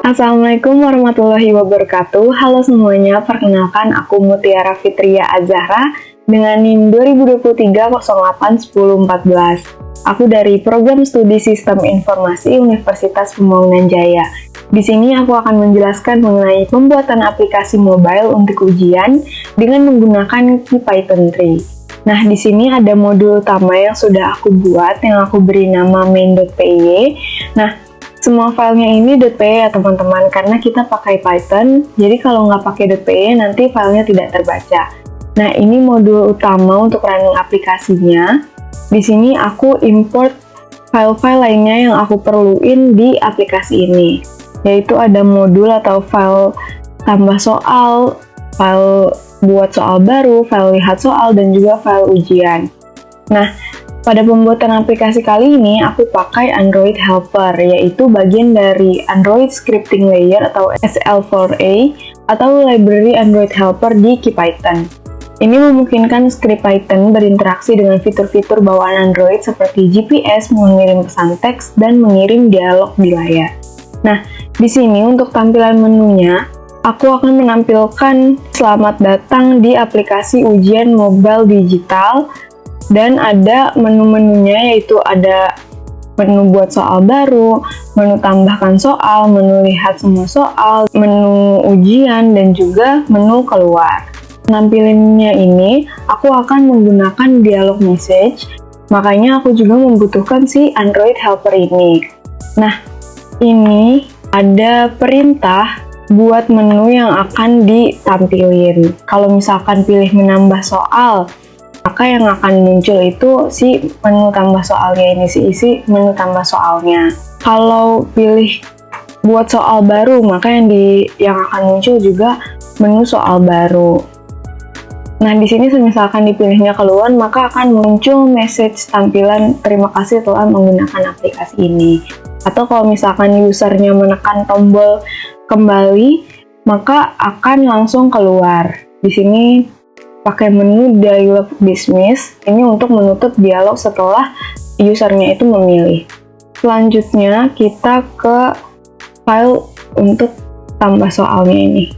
Assalamualaikum warahmatullahi wabarakatuh. Halo semuanya, perkenalkan aku Mutiara Fitria Azahra dengan NIM 2023-08-1014. Aku dari Program Studi Sistem Informasi Universitas Pembangunan Jaya. Di sini aku akan menjelaskan mengenai pembuatan aplikasi mobile untuk ujian dengan menggunakan Python 3. Nah, di sini ada modul utama yang sudah aku buat, yang aku beri nama main.py. Nah, semua filenya ini .py ya teman-teman, karena kita pakai Python, jadi kalau nggak pakai .py nanti filenya tidak terbaca. Nah, ini modul utama untuk running aplikasinya. Di sini aku import file-file lainnya yang aku perluin di aplikasi ini, yaitu ada modul atau file tambah soal, file buat soal baru, file lihat soal, dan juga file ujian. Nah, pada pembuatan aplikasi kali ini, aku pakai Android Helper, yaitu bagian dari Android Scripting Layer atau SL4A, atau library Android Helper di Python. Ini memungkinkan script Python berinteraksi dengan fitur-fitur bawaan Android seperti GPS, mengirim pesan teks, dan mengirim dialog di layar. Nah, di sini untuk tampilan menunya, aku akan menampilkan selamat datang di aplikasi ujian mobile digital, dan ada menu-menunya, yaitu ada menu buat soal baru, menu tambahkan soal, menu lihat semua soal, menu ujian, dan juga menu keluar. Penampilannya ini, aku akan menggunakan dialog message, makanya aku juga membutuhkan si Android Helper ini. Nah, ini ada perintah buat menu yang akan ditampilin. Kalau misalkan pilih menambah soal, maka yang akan muncul itu si menu tambah soalnya ini, si isi menu tambah soalnya. Kalau pilih buat soal baru, maka yang akan muncul juga menu soal baru. Nah, di sini misalkan dipilihnya keluar, maka akan muncul message tampilan terima kasih telah menggunakan aplikasi ini. Atau kalau misalkan usernya menekan tombol kembali, maka akan langsung keluar. Di sini pakai menu dialog dismiss, ini untuk menutup dialog setelah usernya itu memilih. Selanjutnya kita ke file untuk tambah soalnya ini.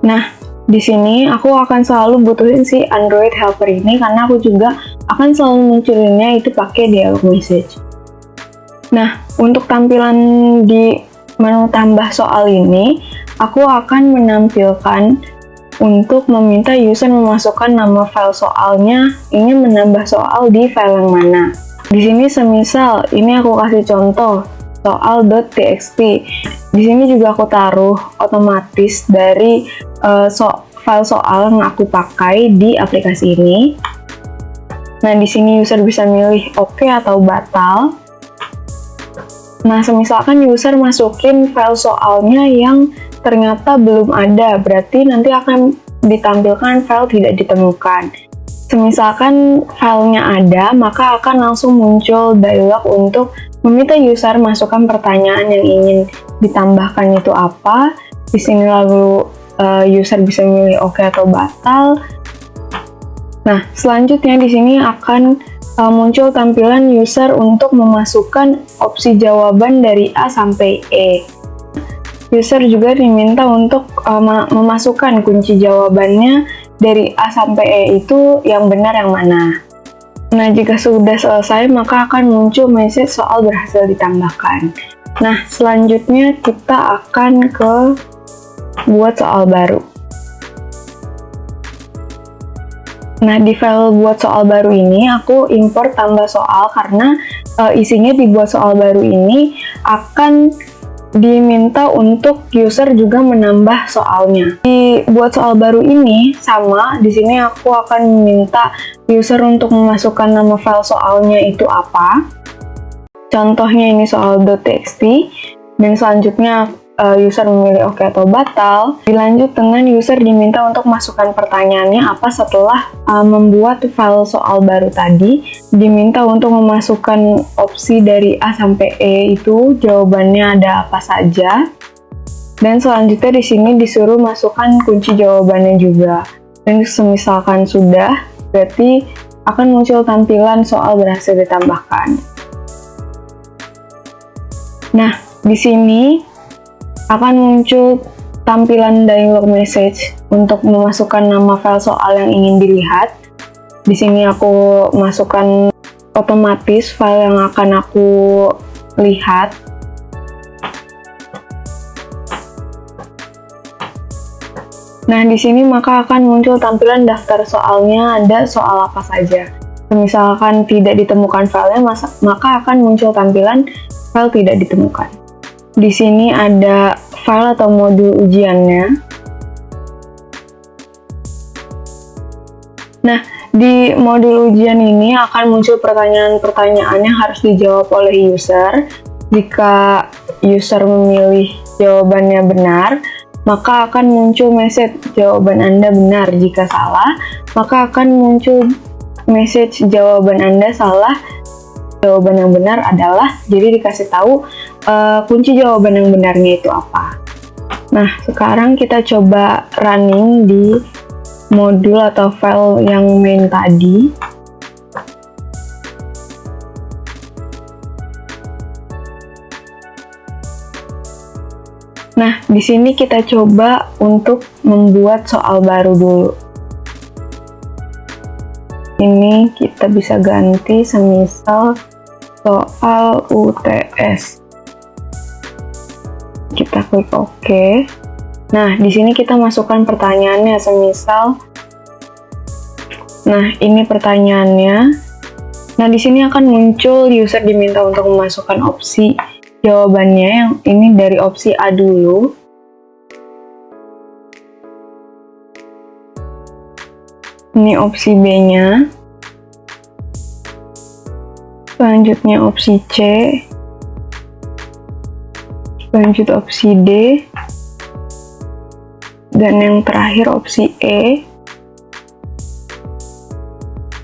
Nah, di sini aku akan selalu butuhin si Android Helper ini karena aku juga akan selalu munculinnya itu pakai dialog message. Nah, untuk tampilan di menu tambah soal ini, aku akan menampilkan untuk meminta user memasukkan nama file soalnya, ingin menambah soal di file yang mana. Di sini semisal, ini aku kasih contoh, soal.txt. Di sini juga aku taruh otomatis dari file soal yang aku pakai di aplikasi ini. Nah, di sini user bisa milih oke atau batal. Nah, semisalkan user masukin file soalnya yang ternyata belum ada, berarti nanti akan ditampilkan file tidak ditemukan. Semisalkan filenya ada, maka akan langsung muncul dialog untuk meminta user masukkan pertanyaan yang ingin ditambahkan itu apa. Di sini lalu user bisa memilih oke atau batal. Nah, selanjutnya di sini akan muncul tampilan user untuk memasukkan opsi jawaban dari A sampai E. User juga diminta untuk memasukkan kunci jawabannya dari A sampai E itu yang benar yang mana. Nah, jika sudah selesai, maka akan muncul message soal berhasil ditambahkan. Nah, selanjutnya kita akan ke buat soal baru. Nah, di file buat soal baru ini, aku import tambah soal karena isinya di buat soal baru ini akan diminta untuk user juga menambah soalnya. Di buat soal baru ini sama, di sini aku akan meminta user untuk memasukkan nama file soalnya itu apa. Contohnya ini soal.txt, dan selanjutnya user memilih oke atau batal. Dilanjut dengan user diminta untuk masukkan pertanyaannya apa setelah membuat file soal baru tadi. Diminta untuk memasukkan opsi dari A sampai E itu jawabannya ada apa saja. Dan selanjutnya di sini disuruh masukkan kunci jawabannya juga. Dan semisalkan sudah, berarti akan muncul tampilan soal berhasil ditambahkan. Nah, di sini akan muncul tampilan dialog message untuk memasukkan nama file soal yang ingin dilihat. Di sini aku masukkan otomatis file yang akan aku lihat. Nah, di sini maka akan muncul tampilan daftar soalnya, ada soal apa saja. Misalkan tidak ditemukan filenya, maka akan muncul tampilan file tidak ditemukan. Di sini ada file atau modul ujiannya. Nah, di modul ujian ini akan muncul pertanyaan-pertanyaan yang harus dijawab oleh user. Jika user memilih jawabannya benar, maka akan muncul message jawaban Anda benar. Jika salah, maka akan muncul message jawaban Anda salah. Jawaban yang benar adalah, jadi dikasih tahu kunci jawaban yang benarnya itu apa. Nah, sekarang kita coba running di modul atau file yang main tadi. Nah, di sini kita coba untuk membuat soal baru dulu. Ini kita bisa ganti semisal soal UTS. Kita klik OK. Nah, di sini kita masukkan pertanyaannya semisal. Nah, ini pertanyaannya. Nah, di sini akan muncul user diminta untuk memasukkan opsi jawabannya, yang ini dari opsi A dulu. Ini opsi B-nya. Selanjutnya opsi C. Lanjut opsi D. Dan yang terakhir opsi E.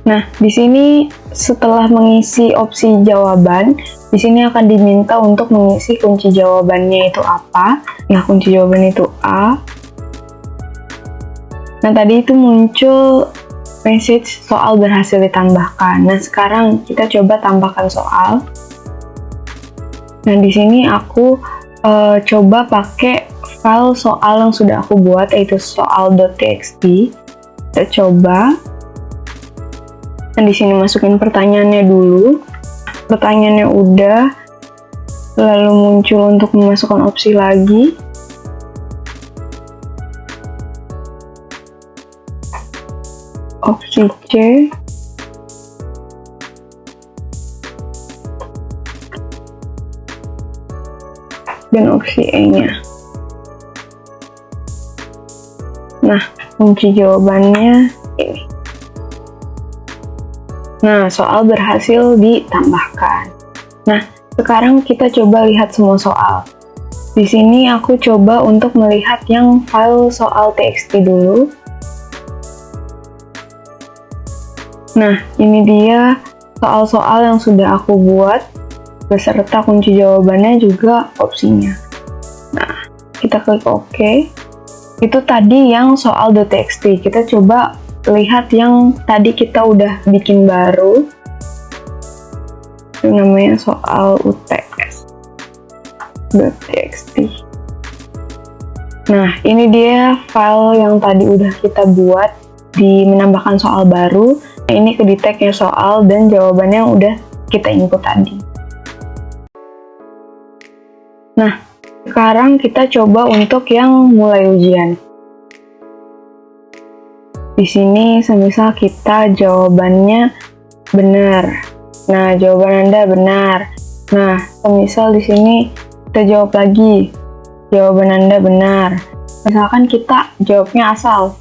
Nah, di sini setelah mengisi opsi jawaban, di sini akan diminta untuk mengisi kunci jawabannya itu apa. Nah, kunci jawaban itu A. Nah, tadi itu muncul message soal berhasil ditambahkan. Nah, sekarang kita coba tambahkan soal. Nah, di sini aku coba pakai file soal yang sudah aku buat, yaitu soal.txt. Kita coba. Nah, di sini masukin pertanyaannya dulu. Pertanyaannya udah, lalu muncul untuk memasukkan opsi lagi. Opsi C. Dan opsi E-nya. Nah, kunci jawabannya ini. Nah, soal berhasil ditambahkan. Nah, sekarang kita coba lihat semua soal. Di sini aku coba untuk melihat yang file soal txt dulu. Nah, ini dia soal-soal yang sudah aku buat, beserta kunci jawabannya juga opsinya. Nah, kita klik OK. Itu tadi yang soal.txt. Kita coba lihat yang tadi kita udah bikin baru. Itu namanya soal UTS.txt. Nah, ini dia file yang tadi udah kita buat di menambahkan soal baru. Nah, ini kedeteknya soal dan jawabannya yang udah kita input tadi. Nah, sekarang kita coba untuk yang mulai ujian. Di sini semisal kita jawabannya benar. Nah, jawaban Anda benar. Nah, semisal di sini kita jawab lagi. Jawaban Anda benar. Misalkan kita jawabnya asal.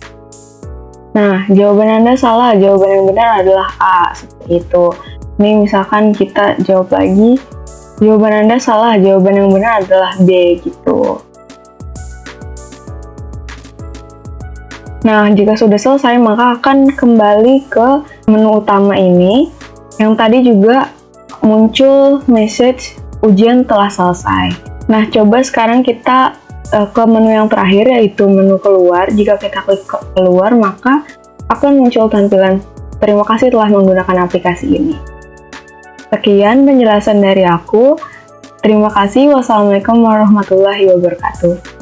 Nah, jawaban Anda salah. Jawaban yang benar adalah A. Seperti itu. Ini misalkan kita jawab lagi. Jawaban Anda salah. Jawaban yang benar adalah B. Gitu. Nah, jika sudah selesai, maka akan kembali ke menu utama ini. Yang tadi juga muncul message ujian telah selesai. Nah, coba sekarang kita ke menu yang terakhir, yaitu menu keluar. Jika kita klik keluar, maka akan muncul tampilan terima kasih telah menggunakan aplikasi ini. Sekian penjelasan dari aku. Terima kasih. Wassalamualaikum warahmatullahi wabarakatuh.